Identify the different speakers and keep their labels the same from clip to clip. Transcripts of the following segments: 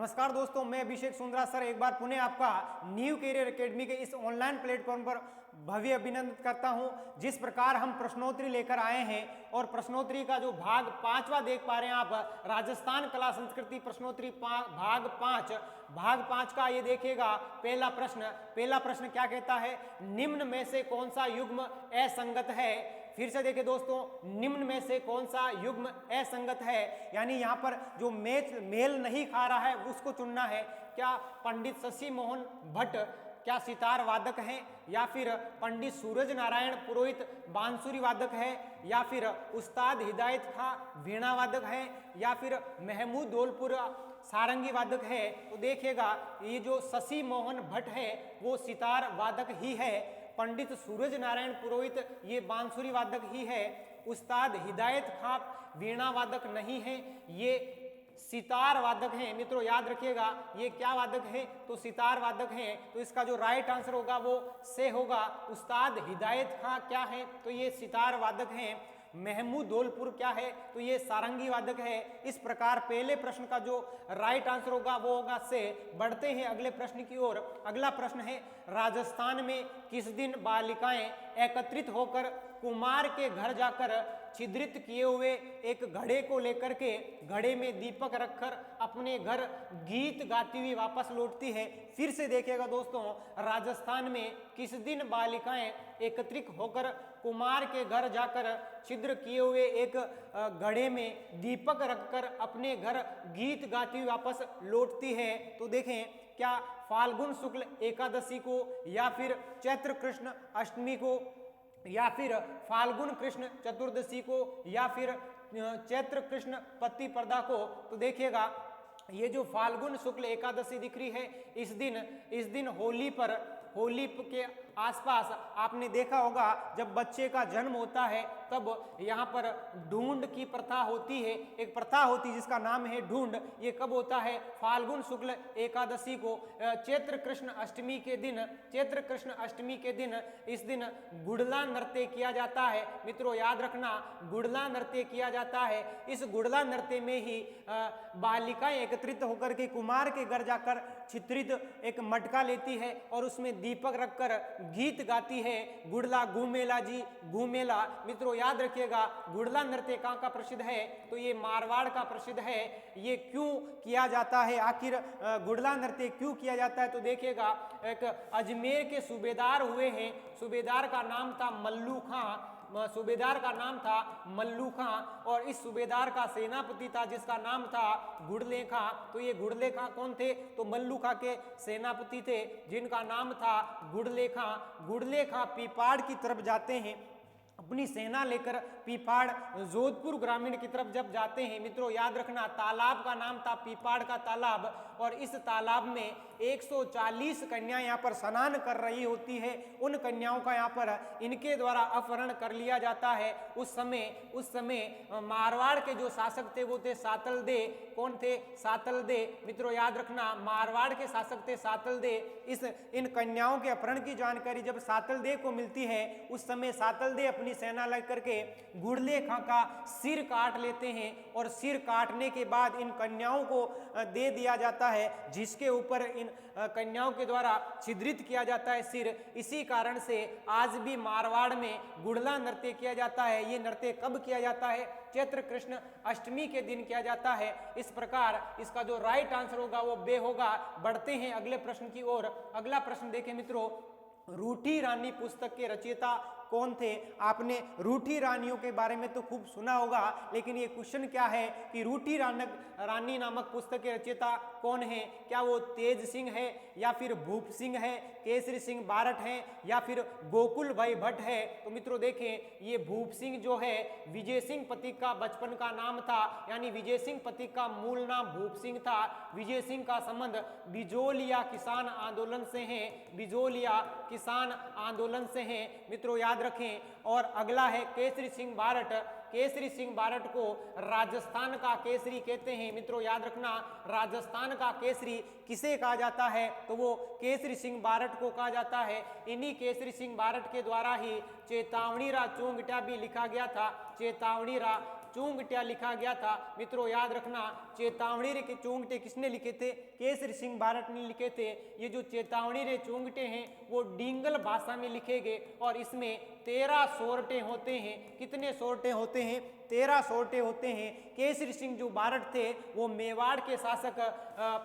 Speaker 1: नमस्कार दोस्तों, मैं अभिषेक सुंदरा सर एक बार पुनः आपका न्यू करियर एकेडमी के इस ऑनलाइन प्लेटफॉर्म पर भव्य अभिनंदन करता हूं। जिस प्रकार हम प्रश्नोत्तरी लेकर आए हैं और प्रश्नोत्तरी का जो भाग 5वां देख पा रहे हैं आप, राजस्थान कला संस्कृति प्रश्नोत्तरी भाग 5 का ये देखिएगा। पहला प्रश्न क्या कहता है, निम्न में से कौन सा युग्म असंगत है। फिर से देखिए दोस्तों, निम्न में से कौन सा युग्म असंगत है, यानी यहाँ पर जो मेल नहीं खा रहा है उसको चुनना है। क्या पंडित शशि मोहन भट्ट क्या सितार वादक हैं, या फिर पंडित सूरज नारायण पुरोहित बांसुरी वादक है, या फिर उस्ताद हिदायत खां वीणा वादक है, या फिर महमूद दौलपुर सारंगी वादक है। तो देखिएगा ये जो शशि मोहन भट्ट है वो सितार वादक ही है, पंडित सूरज नारायण पुरोहित ये बांसुरी वादक ही है, उस्ताद हिदायत खां वीणा वादक नहीं है, ये सितार वादक हैं। मित्रों याद रखिएगा ये क्या वादक हैं, तो सितार वादक हैं। तो इसका जो राइट आंसर होगा वो से होगा। उस्ताद हिदायत खां क्या है, तो ये सितार वादक हैं। महमूद दौलपुर क्या है, तो ये सारंगी वादक है। इस प्रकार पहले प्रश्न का जो राइट आंसर होगा वो होगा से। बढ़ते हैं अगले प्रश्न की ओर। अगला प्रश्न है, राजस्थान में किस दिन बालिकाएं एकत्रित होकर कुमार के घर जाकर छिद्रित किए हुए एक घड़े को लेकर के घड़े में दीपक रखकर अपने घर गीत गाती हुई वापस लौटती है। फिर से देखिएगा दोस्तों, राजस्थान में किस दिन बालिकाएं एकत्रित होकर कुमार के घर जाकर छिद्र किए हुए एक घड़े में दीपक रखकर अपने घर गीत गाती हुई वापस लौटती है। तो देखें क्या फाल्गुन शुक्ल एकादशी को, या फिर चैत्र कृष्ण अष्टमी को, या फिर फाल्गुन कृष्ण चतुर्दशी को, या फिर चैत्र कृष्ण प्रतिपदा को। तो देखिएगा ये जो फाल्गुन शुक्ल एकादशी दिख रही है, इस दिन होली के आसपास आपने देखा होगा जब बच्चे का जन्म होता है तब यहाँ पर ढूंढ की प्रथा होती है। एक प्रथा होती है जिसका नाम है ढूंढ। ये कब होता है, फाल्गुन शुक्ल एकादशी को। चैत्र कृष्ण अष्टमी के दिन इस दिन गुड़ला नृत्य किया जाता है। मित्रों याद रखना, गुड़ला नृत्य किया जाता है। इस गुड़ला नृत्य में ही बालिकाएं एकत्रित होकर के कुमार के घर जाकर चित्रित एक मटका लेती है और उसमें दीपक रखकर गीत गाती है, गुड़ला घूमेला जी घूमेला। मित्रों याद रखिएगा गुड़ला नृत्य कहाँ का प्रसिद्ध है, तो ये मारवाड़ का प्रसिद्ध है। ये क्यों किया जाता है, आखिर गुड़ला नृत्य क्यों किया जाता है, तो देखिएगा एक अजमेर के सूबेदार हुए हैं, सूबेदार का नाम था मल्लू खां, और इस सूबेदार का सेनापति था जिसका नाम था गुड़ले खां। तो ये गुड़ले खां कौन थे, तो मल्लू खां के सेनापति थे जिनका नाम था गुड़ले खां पीपाड़ की तरफ जाते हैं अपनी सेना लेकर। पीपाड़ जोधपुर ग्रामीण की तरफ जब जाते हैं, मित्रों याद रखना तालाब का नाम था पीपाड़ का तालाब, और इस तालाब में 140 कन्या यहाँ पर स्नान कर रही होती है। उन कन्याओं का यहाँ पर इनके द्वारा अपहरण कर लिया जाता है। उस समय मारवाड़ के जो शासक थे वो थे सातल दे। कौन थे, सातल दे। मित्रों याद रखना मारवाड़ के शासक थे सातल दे। इन कन्याओं के अपहरण की जानकारी जब सातल दे को मिलती है, उस समय सातल दे अपनी सेना लेकर के गुड़ले खां का सिर काट लेते हैं, और सिर काटने के बाद इन कन्याओं को दे दिया जाता है, जिसके ऊपर इन कन्याओं के द्वारा छिद्रित किया जाता है सिर। इसी कारण से आज भी मारवाड़ में गुड़ला नृत्य किया जाता है। ये नृत्य कब किया जाता है, चैत्र कृष्ण अष्टमी के दिन किया जाता है। इस प्रकार इसका जो राइट आंसर होगा वो बे होगा। बढ़ते हैं अगले प्रश्न की ओर। अगला प्रश्न देखें मित्रों, रूठी रानी पुस्तक के रचयिता कौन थे। आपने रूठी रानियों के बारे में तो खूब सुना होगा, लेकिन ये क्वेश्चन क्या है कि रूठी रानी नामक पुस्तक के रचयिता कौन है। क्या वो तेज सिंह है, या फिर भूप सिंह है, केसरी सिंह बारट है, या फिर गोकुल भाई भट्ट है। तो मित्रों देखें ये भूप सिंह जो है विजय सिंह पथिक का बचपन का नाम था, यानी विजय सिंह पथिक का मूल नाम भूप सिंह था। विजय सिंह का संबंध बिजोलिया किसान आंदोलन से है, बिजोलिया किसान आंदोलन से है। मित्रों याद रखें। और अगला है केसरी सिंह बारट। केसरी सिंह बारट को राजस्थान का केसरी कहते हैं। मित्रों याद रखना राजस्थान का केसरी किसे कहा जाता है, तो वो केसरी सिंह बारट को कहा जाता है। इन्हीं केसरी सिंह बारट के द्वारा ही चेतावनी रा चोंगटा भी लिखा गया था। चेतावनी रा चूंगटिया लिखा गया था। मित्रों याद रखना, चेतावनी रे के चूंगटे किसने लिखे थे? केसरी सिंह बारट ने लिखे थे। ये जो चेतावनी रे चूंगटे हैं वो डिंगल भाषा में लिखे गए और इसमें 13 सोरठे होते हैं। कितने सोरठे होते हैं? 13 सोरठे होते हैं। केसरी सिंह जो बारट थे वो मेवाड़ के शासक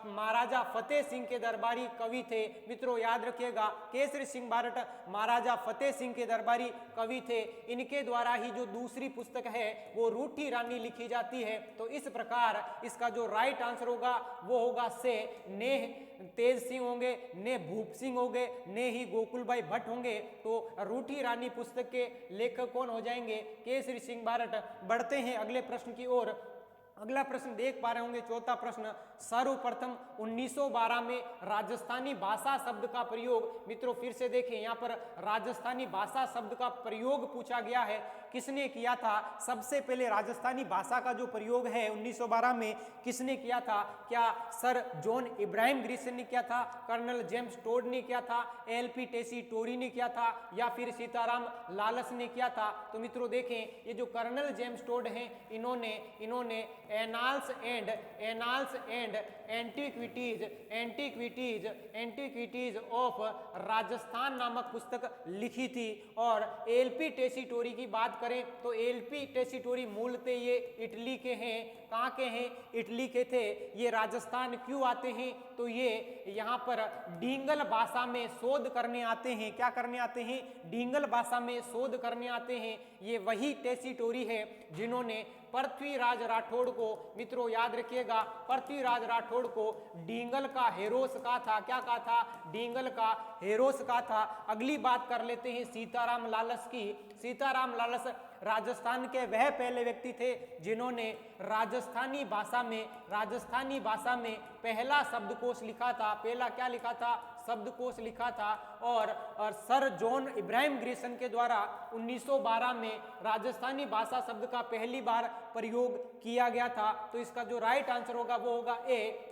Speaker 1: महाराजा फतेह सिंह के दरबारी कवि थे। मित्रों याद रखिएगा, केसरी सिंह बारट महाराजा फतेह सिंह के दरबारी कवि थे। इनके द्वारा ही जो दूसरी पुस्तक है वो रूठी रानी लिखी जाती है। तो इस प्रकार इसका जो राइट आंसर होगा वो होगा से। ने तेज सिंह होंगे, ने भूप सिंह होंगे, ने ही गोकुल भाई भट्ट होंगे। तो रूठी रानी पुस्तक के लेखक कौन हो जाएंगे? केसरी सिंह बारट। बढ़ते हैं अगले प्रश्न की ओर। अगला प्रश्न देख पा रहे होंगे, चौथा प्रश्न। सर्वप्रथम 1912 में राजस्थानी भाषा शब्द का प्रयोग, मित्रों फिर से देखें यहाँ पर राजस्थानी भाषा शब्द का प्रयोग पूछा गया है, किसने किया था? सबसे पहले राजस्थानी भाषा का जो प्रयोग है 1912 में किसने किया था? क्या सर जॉन इब्राहिम ग्रिसन ने किया था, कर्नल जेम्स टोड ने किया था, एलपी टेसी टोरी ने किया था, या फिर सीताराम लालस ने किया था? तो मित्रों देखें, ये जो कर्नल जेम्स टोड हैं इन्होंने annals and antiquities of Rajasthan नामक पुस्तक लिखी थी। और एलपी टेसीटोरी की बात करें तो एलपी टेसीटोरी मूलतः ये इटली के हैं। कहाँ के हैं? इटली के थे। ये राजस्थान क्यों आते हैं? तो ये यहाँ पर डिंगल भाषा में शोध करने आते हैं। क्या करने आते हैं? डिंगल भाषा में शोध करने आते हैं। ये वही टेसीटोरी है जिन्होंने पृथ्वीराज राठौड़ को, मित्रों याद रखिएगा, पृथ्वीराज राठौड़ को डिंगल का हेरोस कहा था। क्या कहा था? डिंगल का हेरोस कहा था। अगली बात कर लेते हैं सीताराम लालस की। सीताराम लालस राजस्थान के वह पहले व्यक्ति थे जिन्होंने राजस्थानी भाषा में पहला शब्दकोश लिखा था। पहला क्या लिखा था? शब्दकोश लिखा था। और सर जॉन इब्राहिम ग्रिसन के द्वारा 1912 में राजस्थानी भाषा शब्द का पहली बार प्रयोग किया गया था। तो इसका जो राइट आंसर होगा वो होगा ए।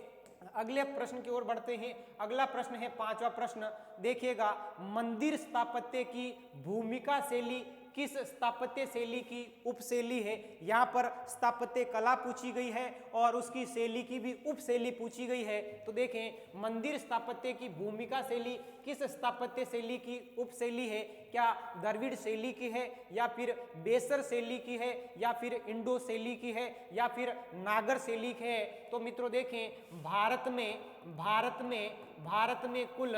Speaker 1: अगले प्रश्न की ओर बढ़ते हैं। अगला प्रश्न है पांचवा प्रश्न, देखिएगा, मंदिर स्थापत्य की भूमिका शैली किस स्थापत्य शैली की उपशैली है? यहाँ पर स्थापत्य कला पूछी गई है और उसकी शैली की भी उपशैली पूछी गई है। तो देखें, मंदिर स्थापत्य की भूमिका शैली किस स्थापत्य शैली की उपशैली है? क्या द्रविड़ शैली की है, या फिर बेसर शैली की है, या फिर इंडो शैली की है, या फिर नागर शैली की है? तो मित्रों देखें, भारत में कुल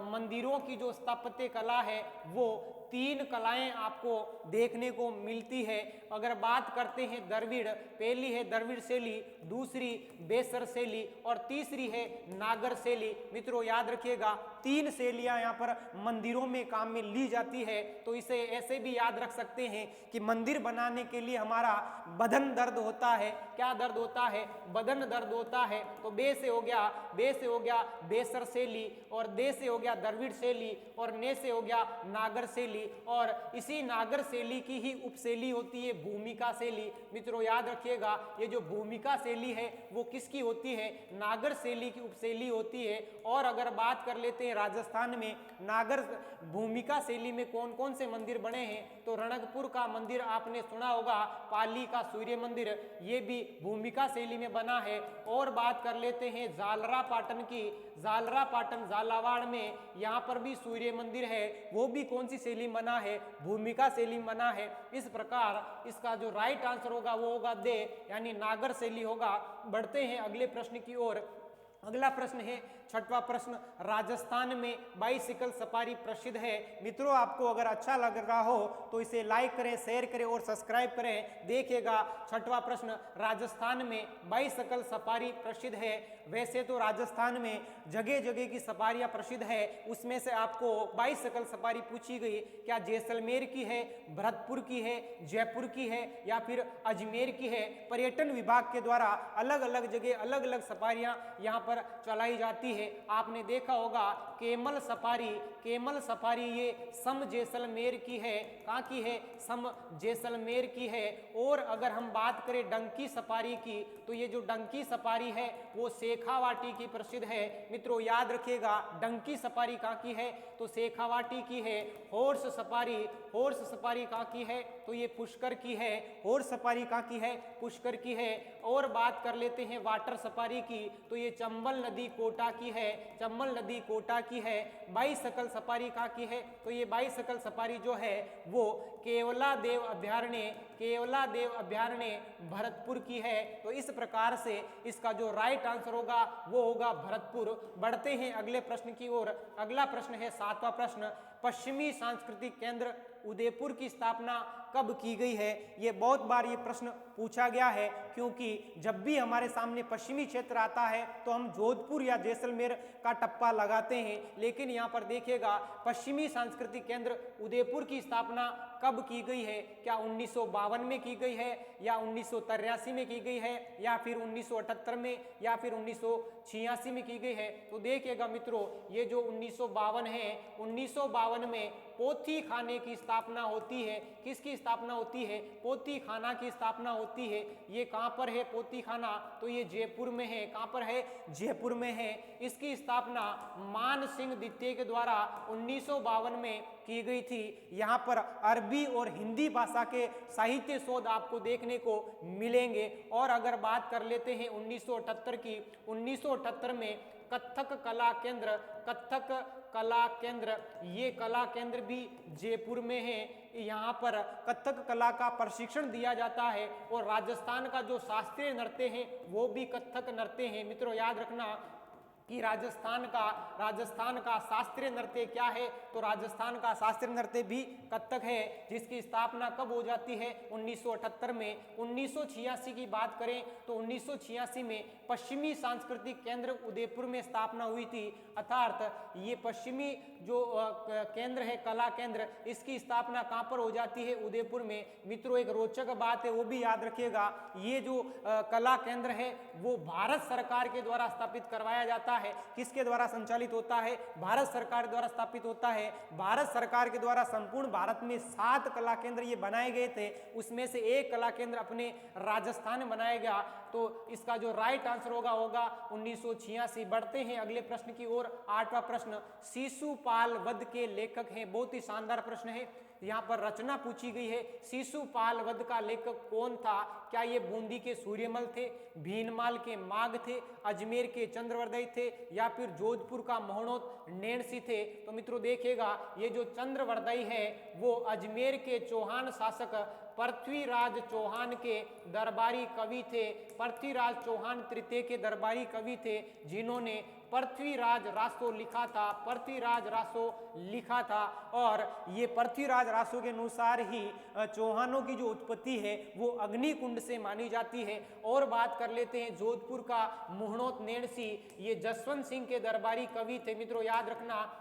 Speaker 1: मंदिरों की जो स्थापत्य कला है वो 3 कलाएं आपको देखने को मिलती है। अगर बात करते हैं द्रविड़, पहली है द्रविड़ शैली, दूसरी बेसर शैली और तीसरी है नागर शैली। मित्रों याद रखिएगा, 3 शैलियां यहाँ पर मंदिरों में काम में ली जाती है। तो इसे ऐसे भी याद रख सकते हैं कि मंदिर बनाने के लिए हमारा बदन दर्द होता है। क्या दर्द होता है? बदन दर्द होता है। तो बे से हो गया बेसर शैली, और दे से हो गया द्रविड़ शैली, और ने से हो गया नागर शैली, और इसी नागर शैली की ही उपशैली होती है भूमिका शैली। मित्रों याद रखिएगा, ये जो भूमिका शैली है वो किसकी होती है? नागर शैली की उपशैली होती है। और अगर बात कर लेते हैं राजस्थान में नागर भूमिका शैली में कौन कौन से मंदिर बने हैं, तो रणकपुर का मंदिर आपने सुना होगा, पाली का सूर्य मंदिर, ये भी भूमिका शैली में बना है। और बात कर लेते हैं जालरा पाटन की, जालरा पाटन झालावाड़ में, यहाँ पर भी सूर्य मंदिर है, वो भी कौन सी शैली में बना है? भूमिका शैली में बना है। इस प्रकार इसका जो राइट आंसर होगा वो होगा दे, यानी नागर शैली होगा। बढ़ते हैं अगले प्रश्न की ओर। अगला प्रश्न है छठवां प्रश्न, राजस्थान में बाइसिकल सफारी प्रसिद्ध है। मित्रों आपको अगर अच्छा लग रहा हो तो इसे लाइक करें, शेयर करें और सब्सक्राइब करें। देखिएगा छठवां प्रश्न, राजस्थान में बाइसिकल सफारी प्रसिद्ध है। वैसे तो राजस्थान में जगह जगह की सफारियां प्रसिद्ध है, उसमें से आपको बाइसिकल सफारी पूछी गई, क्या जैसलमेर की है, भरतपुर की है, जयपुर की है, या फिर अजमेर की है? पर्यटन विभाग के द्वारा अलग अलग जगह अलग अलग सफारियां यहाँ पर पर चलाई जाती है। आपने देखा होगा केमल सफारी ये सम जैसलमेर की है। कहाँ की है? सम जैसलमेर की है। और अगर हम बात करें डंकी सफारी की, तो ये जो डंकी सफारी है वो शेखावाटी की प्रसिद्ध है। मित्रों याद रखिएगा, डंकी सफारी कहाँ की है? तो शेखावाटी की है। हॉर्स सफारी कहाँ की है? तो ये पुष्कर की है। हॉर्स सफारी कहाँ की है? पुष्कर की है। और बात कर लेते हैं वाटर सफारी की, तो ये चंबल नदी कोटा की है। बाईसकल सफारी कहाँ की है? तो ये बाईसकल सफारी जो है वो केवला देव अभ्यारण्य भरतपुर की है। तो इस प्रकार से इसका जो राइट आंसर होगा वो होगा भरतपुर। बढ़ते हैं अगले प्रश्न की ओर। अगला प्रश्न है 7वां प्रश्न, पश्चिमी सांस्कृतिक केंद्र उदयपुर की स्थापना कब की गई है? ये बहुत बार ये प्रश्न पूछा गया है, क्योंकि जब भी हमारे सामने पश्चिमी क्षेत्र आता है तो हम जोधपुर या जैसलमेर का टप्पा लगाते हैं, लेकिन यहाँ पर देखिएगा पश्चिमी सांस्कृतिक केंद्र उदयपुर की स्थापना कब की गई है? क्या 1952 में की गई है, या 1983 में की गई है, या फिर 1978 में, या फिर 1986 में की गई है? तो देखिएगा मित्रों, ये जो 1952 है, 1952 में पोथी खाने की स्थापना होती है। किसकी स्थापना होती है? पोथी खाना की स्थापना होती है। ये कहाँ पर है पोथी खाना? तो ये जयपुर में है। कहाँ पर है? जयपुर में है। इसकी स्थापना मान सिंह द्वितीय के द्वारा 1952 में की गई थी। यहाँ पर अरबी और हिंदी भाषा के साहित्य शोध आपको देखने को मिलेंगे। और अगर बात कर लेते हैं 1978 की, 1978 में कथक कला केंद्र, ये कला केंद्र भी जयपुर में है। यहाँ पर कथक कला का प्रशिक्षण दिया जाता है। और राजस्थान का जो शास्त्रीय नृत्य है वो भी कथक नृत्य है। मित्रों याद रखना कि राजस्थान का शास्त्रीय नृत्य क्या है? तो राजस्थान का शास्त्रीय नृत्य भी कथक है, जिसकी स्थापना कब हो जाती है? 1978 में। 1986 की बात करें तो 1986 में पश्चिमी सांस्कृतिक केंद्र उदयपुर में स्थापना हुई थी। अर्थात ये पश्चिमी जो केंद्र है, कला केंद्र, इसकी स्थापना कहाँ पर हो जाती है? उदयपुर में। मित्रों एक रोचक बात है, वो भी याद रखिएगा, ये जो कला केंद्र है वो भारत सरकार के द्वारा स्थापित करवाया जाता है। किसके द्वारा संचालित होता है? भारत सरकार द्वारा स्थापित होता है। भारत सरकार के द्वारा संपूर्ण भारत में 7 कला केंद्र ये बनाए गए थे, उसमें से एक कला केंद्र अपने राजस्थान में बनाया गया। तो इसका जो राइट आंसर होगा 1986। बढ़ते हैं अगले प्रश्न की ओर। 8वां प्रश्न, शिशुपाल वध के लेखक हैं। बहुत ही शानदार प्रश्न है। यहाँ पर रचना पूछी गई है, शिशुपाल वध का लेखक कौन था? क्या ये बूंदी के सूर्यमल थे, भीनमाल के माघ थे, अजमेर के चंद्रवरदई थे, या फिर जोधपुर का मोहनोत नैणसी थे? तो मित्रों देखिएगा, ये जो चंद्रवरदई है वो अजमेर के चौहान शासक पृथ्वीराज चौहान के दरबारी कवि थे। पृथ्वीराज चौहान तृतीय के दरबारी कवि थे, जिन्होंने पृथ्वीराज रासो लिखा था। और ये पृथ्वीराज रासो के अनुसार ही चौहानों की जो उत्पत्ति है वो अग्निकुंड से मानी जाती है। और बात कर लेते हैं जोधपुर का मोहनोत नैणसी, ये जसवंत सिंह के दरबारी कवि थे। मित्रों याद रखना,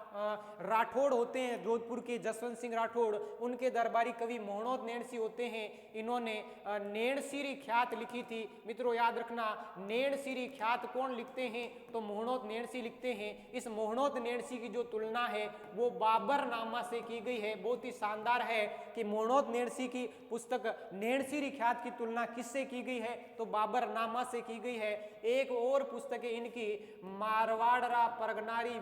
Speaker 1: राठौड़ होते हैं जोधपुर के जसवंत सिंह राठौड़, उनके दरबारी कवि मोहनोत नैणसी होते हैं। इन्होंने नैणसीरी ख्यात लिखी थी। मित्रों याद रखना, नैणसीरी ख्यात कौन लिखते हैं? तो मोहनोत नैणसी लिखते हैं। इस मोहनोत नैणसी की जो तुलना है वो बाबर नामा से की गई है। बहुत ही शानदार है कि मोहनोत नैणसी की पुस्तक नैणसीरी ख्यात की तुलना किससे की गई है? तो बाबर नामा से की गई है। एक और पुस्तक है इनकी, मारवाड़रा परगनारी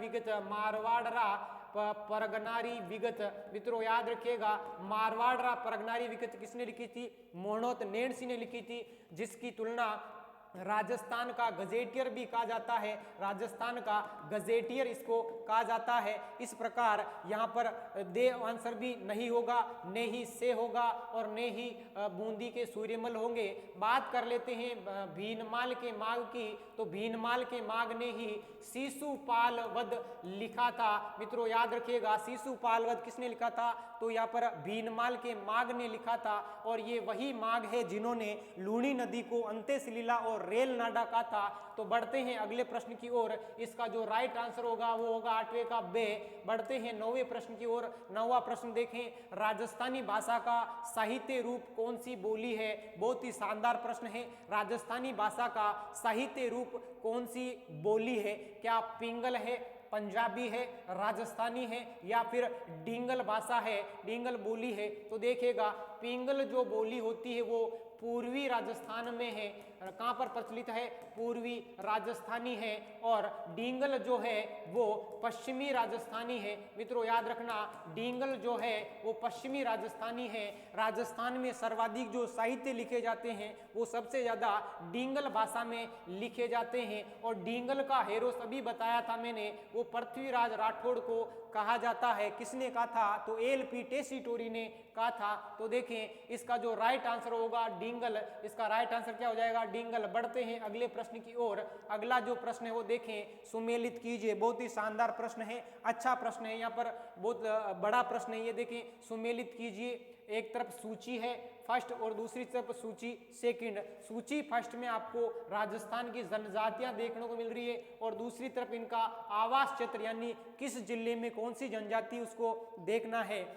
Speaker 1: विगत। मित्रों याद रखिएगा, मारवाड़रा परगनारी विगत किसने लिखी थी? मोहनोत नैणसी ने लिखी थी, जिसकी तुलना राजस्थान का गजेटियर भी कहा जाता है। राजस्थान का गजेटियर इसको कहा जाता है। इस प्रकार यहाँ पर दे आंसर भी नहीं होगा, ने ही से होगा, और ने ही बूंदी के सूर्यमल होंगे। बात कर लेते हैं भीनमाल के माघ की, तो भीनमाल के माघ ने ही शिशुपाल वध लिखा था। मित्रों याद रखिएगा, शिशुपाल वध किसने लिखा था? तो यहाँ पर भीनमाल के माघ ने लिखा था। और ये वही माघ है जिन्होंने लूणी नदी को अंत्यशिला और और रेल नाडा का था। तो बढ़ते हैं अगले प्रश्न की ओर। इसका जो राइट आंसर होगा वो होगा 8वें का बे। बढ़ते हैं 9वें प्रश्न की ओर। 9वां प्रश्न देखें, राजस्थानी भाषा का साहित्य रूप कौन सी बोली है? बहुत ही शानदार प्रश्न है। राजस्थानी भाषा का साहित्य रूप कौन सी बोली है? क्या पिंगल है, पंजाबी है, राजस्थानी है या फिर डिंगल भाषा है, डिंगल बोली है? तो देखिएगा पिंगल जो बोली होती है वो पूर्वी राजस्थान में है। कहाँ पर प्रचलित है? पूर्वी राजस्थानी है। और डिंगल जो है वो पश्चिमी राजस्थानी है। मित्रों याद रखना, डिंगल जो है वो पश्चिमी राजस्थानी है। राजस्थान में सर्वाधिक जो साहित्य लिखे जाते हैं वो सबसे ज्यादा डिंगल भाषा में लिखे जाते हैं। और डिंगल का हेरोस अभी बताया था मैंने, वो पृथ्वीराज राठौड़ को कहा जाता है। किसने कहा था? तो एल.पी. टेसीटोरी ने कहा था। तो देखें इसका जो राइट आंसर होगा डिंगल, इसका राइट आंसर क्या हो जाएगा? डिंगल। बढ़ते हैं अगले प्रश्न की ओर। अगला जो प्रश्न है वो देखें, सुमेलित कीजिए। बहुत ही शानदार प्रश्न है, अच्छा प्रश्न है, यहाँ पर बहुत बड़ा प्रश्न है ये। देखें, सुमेलित कीजिए। एक तरफ सूची है फर्स्ट और दूसरी तरफ सूची सेकंड। सूची फर्स्ट में आपको राजस्थान की जनजातियां देखने को मिल रही है और दूसरी तरफ इनका आवास क्षेत्र यानी किस जिले में कौन सी जनजाति उसको देखना है।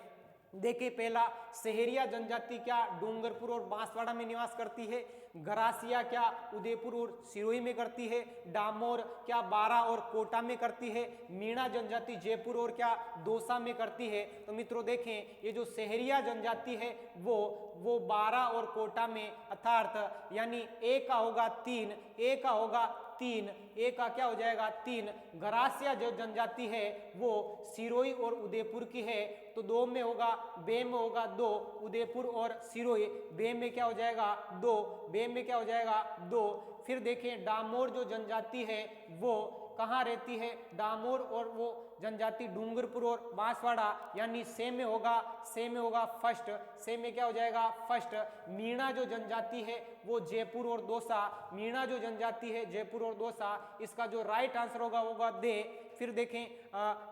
Speaker 1: देखिए पहला, सहरिया जनजाति क्या डूंगरपुर और बांसवाड़ा में निवास करती है? गरासिया क्या उदयपुर और सिरोही में करती है? डामोर क्या बारा और कोटा में करती है? मीणा जनजाति जयपुर और क्या दौसा में करती है? तो मित्रों देखें, ये जो सहरिया जनजाति है वो बारा और कोटा में, अर्थात यानी ए का होगा 3, ए का होगा 3, ए का क्या हो जाएगा 3। गरासिया जो जनजाति है वो सिरोही और उदयपुर की है। तो 2 में होगा, बे में होगा 2, उदयपुर और सिरोही। बे में क्या हो जाएगा 2, बे में क्या हो जाएगा 2। फिर देखें डामोर जो जनजाति है वो कहाँ रहती है? डामोर और वो जनजाति डूंगरपुर और बांसवाड़ा, यानी से में होगा, से में होगा फर्स्ट, से में क्या हो जाएगा फर्स्ट। मीणा जो जनजाति है वो जयपुर और दौसा, मीणा जो जनजाति है जयपुर और दौसा। इसका जो राइट आंसर होगा दे। फिर देखें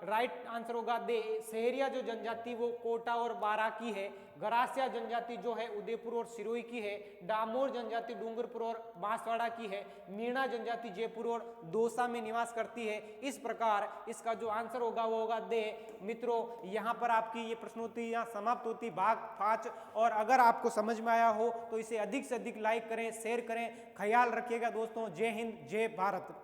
Speaker 1: राइट आंसर होगा दे। सहरिया जो जनजाति वो कोटा और बारा की है। गरासिया जनजाति जो है उदयपुर और सिरोही की है। डामोर जनजाति डूंगरपुर और बांसवाड़ा की है। मीणा जनजाति जयपुर और दौसा में निवास करती है। इस प्रकार इसका जो आंसर होगा वो होगा दे। मित्रों यहाँ पर आपकी ये प्रश्नोत्तरी यहाँ समाप्त होती भाग 5। और अगर आपको समझ में आया हो तो इसे अधिक से अधिक लाइक करें, शेयर करें। ख्याल रखिएगा दोस्तों। जय हिंद, जय भारत।